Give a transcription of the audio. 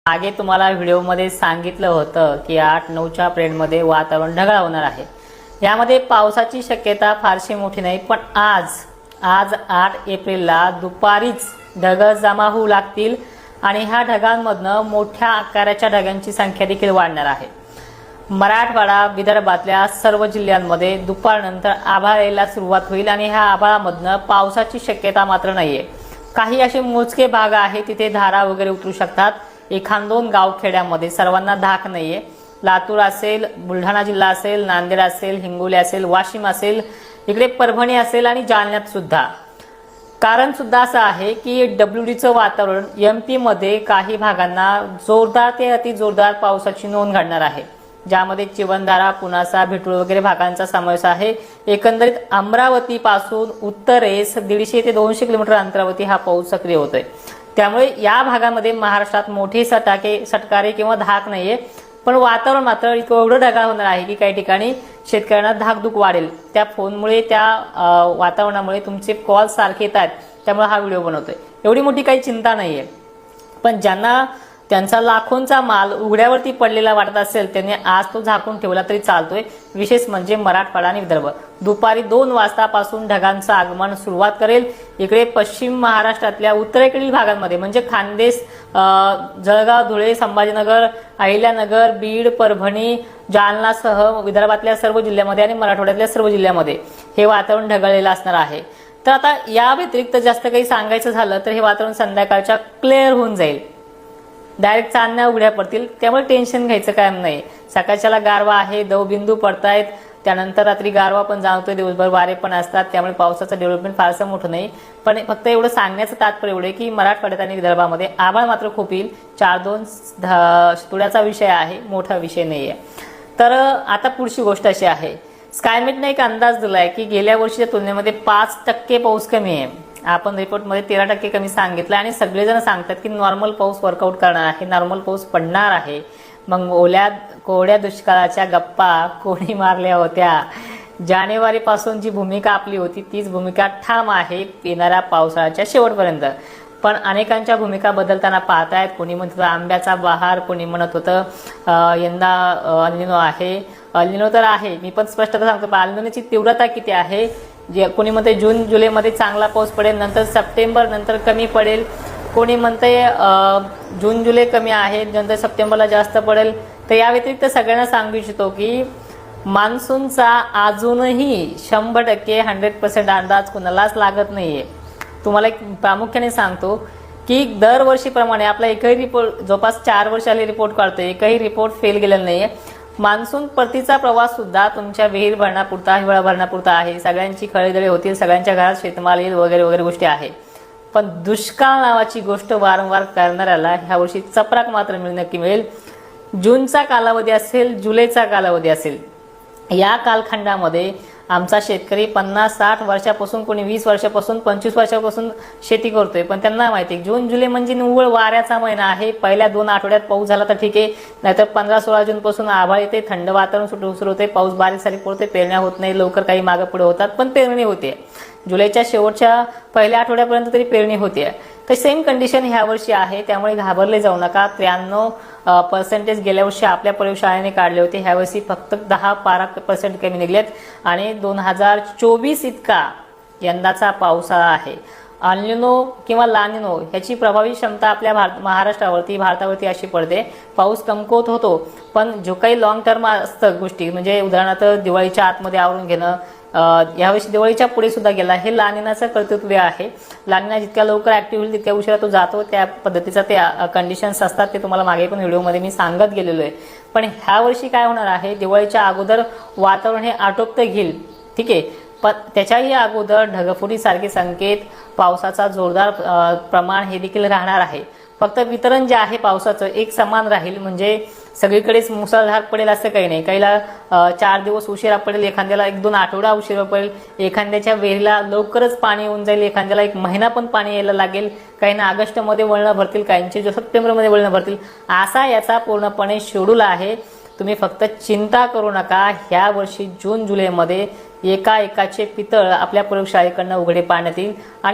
मागे तुम्हाला व्हिडिओमध्ये सांगितलं होतं की 8-9च्या पिरियडमध्ये वातावरण ढगाळ होणार आहे। यामध्ये पावसाची शक्यता फारशी मोठी नाही, पण आज 8 एप्रिलला दुपारीच ढग जमा होऊ लागतील आणि ह्या ढगांमधनं मोठ्या आकाराच्या ढगांची संख्या देखील वाढणार आहे। मराठवाडा विदर्भातल्या सर्व जिल्ह्यांमध्ये दुपारनंतर आभाळ यायला सुरुवात होईल आणि ह्या आभाळामधनं पावसाची शक्यता मात्र नाहीये। काही असे मोजके भाग आहे तिथे धारा वगैरे उतरू शकतात। 1-2 गावखेड्यामध्ये सर्वांना धाक नाहीये। लातूर असेल, बुलढाणा जिल्हा असेल, नांदेड असेल, हिंगोली असेल, वाशिम असेल, इकडे परभणी असेल आणि जालन्यात सुद्धा। कारण सुद्धा असं आहे की डब्ल्यूडीचं वातावरण एमपी मध्ये काही भागांना जोरदार ते अति जोरदार पावसाची नोंद घडणार आहे, ज्यामध्ये चिवंधारा, पुनासा, भिटूळ वगैरे भागांचा समावेश आहे। एकंदरीत अमरावती पासून उत्तरेस 150 ते 200 किलोमीटर अंतरावरती हा पाऊस सक्रिय होतोय। त्यामुळे या भागामध्ये महाराष्ट्रात मोठे सटकारे किंवा धाक नाहीये, पण वातावरण मात्र एवढं ढगाळ होणार आहे की काही ठिकाणी शेतकऱ्यांना धाकधूक वाढेल। त्या फोनमुळे, त्या वातावरणामुळे तुमचे कॉल सारखे येतात, त्यामुळे हा व्हिडिओ बनवतोय। एवढी मोठी काही चिंता नाहीये, पण ज्यांना त्यांचा लाखोंचा माल उघड्यावरती पडलेला वाटत असेल त्यांनी आज तो झाकून ठेवला तरी चालतोय। विशेष म्हणजे मराठवाडा आणि विदर्भ दुपारी 2 वाजतापासून ढगांचं आगमन सुरुवात करेल। इकडे पश्चिम महाराष्ट्रातल्या उत्तरेकडील भागांमध्ये म्हणजे खानदेश, जळगाव, धुळे, संभाजीनगर, अहिल्यानगर, बीड, परभणी, जालनासह विदर्भातल्या सर्व जिल्ह्यामध्ये आणि मराठवाड्यातल्या सर्व जिल्ह्यामध्ये हे वातावरण ढगाळलेलं असणार आहे। तर आता या व्यतिरिक्त जास्त काही सांगायचं झालं तर हे वातावरण संध्याकाळच्या क्लिअर होऊन जाईल, डायरेक्ट चांदण्या उघड्या पडतील, त्यामुळे टेन्शन घ्यायचं काम नाही। सकाळच्याला गारवा आहे, दवबिंदू पडतायत, त्यानंतर रात्री गारवा पण जाणवतोय, दिवसभर वारे पण असतात, त्यामुळे पावसाचं डेव्हलपमेंट फारसं मोठं नाही। पण फक्त एवढं सांगण्याचं तात्पर्य एवढे की मराठवाड्यात आणि विदर्भामध्ये आभाळ मात्र खूप येईल। 4-2 तुड्याचा विषय आहे, मोठा विषय नाहीये। तर आता पुढची गोष्ट अशी आहे, स्कायमेटने एक अंदाज दिलाय की गेल्या वर्षीच्या तुलनेमध्ये 5% पाऊस कमी आहे। आपण रिपोर्टमध्ये 13% कमी सांगितलं आणि सगळेजण सांगतात की नॉर्मल पाऊस वर्कआउट करणार आहे, नॉर्मल पाऊस पडणार आहे। मग कोरड्या दुष्काळाच्या गप्पा कोणी मारल्या होत्या? जानेवारीपासून जी भूमिका आपली होती तीच भूमिका ठाम आहे येणाऱ्या पावसाळ्याच्या शेवटपर्यंत। पण अनेकांच्या भूमिका बदलताना पाहतायत। कोणी म्हणत होतं आंब्याचा बहार, कोणी म्हणत होतं यंदा अल्निनो आहे। अल्निनो तर आहे, मी पण स्पष्टता सांगतो, पण अल्निनोची तीव्रता किती आहे? जे कोणी म्हणते जून जुलैमध्ये चांगला पाऊस पडेल, नंतर सप्टेंबर नंतर कमी पडेल, कोणी म्हणते जून जुलै कमी आहे, नंतर सप्टेंबरला जास्त पडेल। तर या व्यतिरिक्त सगळ्यांना सांगू इच्छितो की मान्सूनचा अजूनही 100% 100% अंदाज कुणालाच लागत नाहीये। तुम्हाला एक प्रामुख्याने सांगतो की दरवर्षीप्रमाणे आपला एकही रिपोर्ट जवळपास 4 वर्ष आले रिपोर्ट काढतोय, एकही रिपोर्ट फेल गेलेला नाहीये। मान्सून परतीचा प्रवास सुद्धा तुमच्या विहीर भरण्यापुरता, हिवाळा भरण्यापुरता आहे। सगळ्यांची खळेदळे होतील, सगळ्यांच्या घरात शेतमाल येईल वगैरे वगैरे गोष्टी आहे। पण दुष्काळ नावाची गोष्ट वारंवार करणाऱ्याला ह्या वर्षी चपराक मात्र नक्की मिळेल। जूनचा कालावधी असेल, जुलैचा कालावधी असेल, या कालखंडामध्ये आमचा शेतकरी 50-60 वर्षापासून, कोणी 20 वर्षापासून, 25 वर्षापासून शेती करतोय, पण त्यांना माहिती आहे जून जुलै म्हणजे निव्वळ वाऱ्याचा महिना आहे। पहिल्या 2 आठवड्यात पाऊस झाला तर ठीक आहे, नाहीतर 15-16 जून पासून आभाळ येते, थंड वातावरण सुरू होते, पाऊस बारीक सारीक पडते, पेरण्या होत नाही लवकर, काही मागे पुढे होतात, पण पेरणी होते। जुलैच्या शेवटच्या पहिल्या आठवड्यापर्यंत तरी पेरणी होते। तर सेम कंडिशन ह्या वर्षी आहे, त्यामुळे घाबरले जाऊ नका। 93% गेल्या वर्षी आपल्या प्रयोगशाळेने काढले होते, ह्या वर्षी फक्त 10-12% कमी निघलेत आणि 2024 इतका यंदाचा पावसाळा आहे। अल्निनो किंवा लानिनो ह्याची प्रभावी क्षमता आपल्या भारतावरती अशी पडते, पाऊस कमकुवत होतो, पण जो काही लॉंग टर्म असतं गोष्टी, म्हणजे उदाहरणार्थ दिवाळीच्या आतमध्ये आवरून घेणं, यावर्षी दिवाळीच्या पुढे सुद्धा गेला, हे लानिनाचं कर्तृत्व आहे। लानिना जितक्या लवकर ऍक्टिव्ह होईल तितक्या उशिरा तो जातो, त्या पद्धतीचा ते कंडिशन्स असतात, ते तुम्हाला मागे पण व्हिडिओमध्ये मी सांगत गेलेलो आहे। पण ह्या वर्षी काय होणार आहे, दिवाळीच्या अगोदर वातावरण हे आटोपतं घेईल, ठीक आहे, पण त्याच्याही अगोदर ढगफुटीसारखे संकेत, पावसाचा जोरदार प्रमाण हे देखील राहणार आहे। फक्त वितरण जे आहे पावसाचं एक समान राहील, म्हणजे सगळीकडेच मुसळधार पडेल असं काही नाही। काहीला 4 दिवस उशिरा पडेल, एखाद्याला 1-2 आठवडा उशिरा पडेल, एखाद्याच्या विहिरीला लवकरच पाणी येऊन जाईल, एखाद्याला 1 महिना पण पाणी यायला लागेल, काहींना ऑगस्टमध्ये वळणं भरतील, काहींचे जो सप्टेंबरमध्ये वळणं भरतील, असा याचा पूर्णपणे शेड्यूल आहे। तुम्ही फक्त चिंता करू नका। ह्या वर्षी जून जुलैमध्ये एकाचे पितळ आपल्या प्रयोगशाळेकडनं उघडे पाडण्यात येईल आणि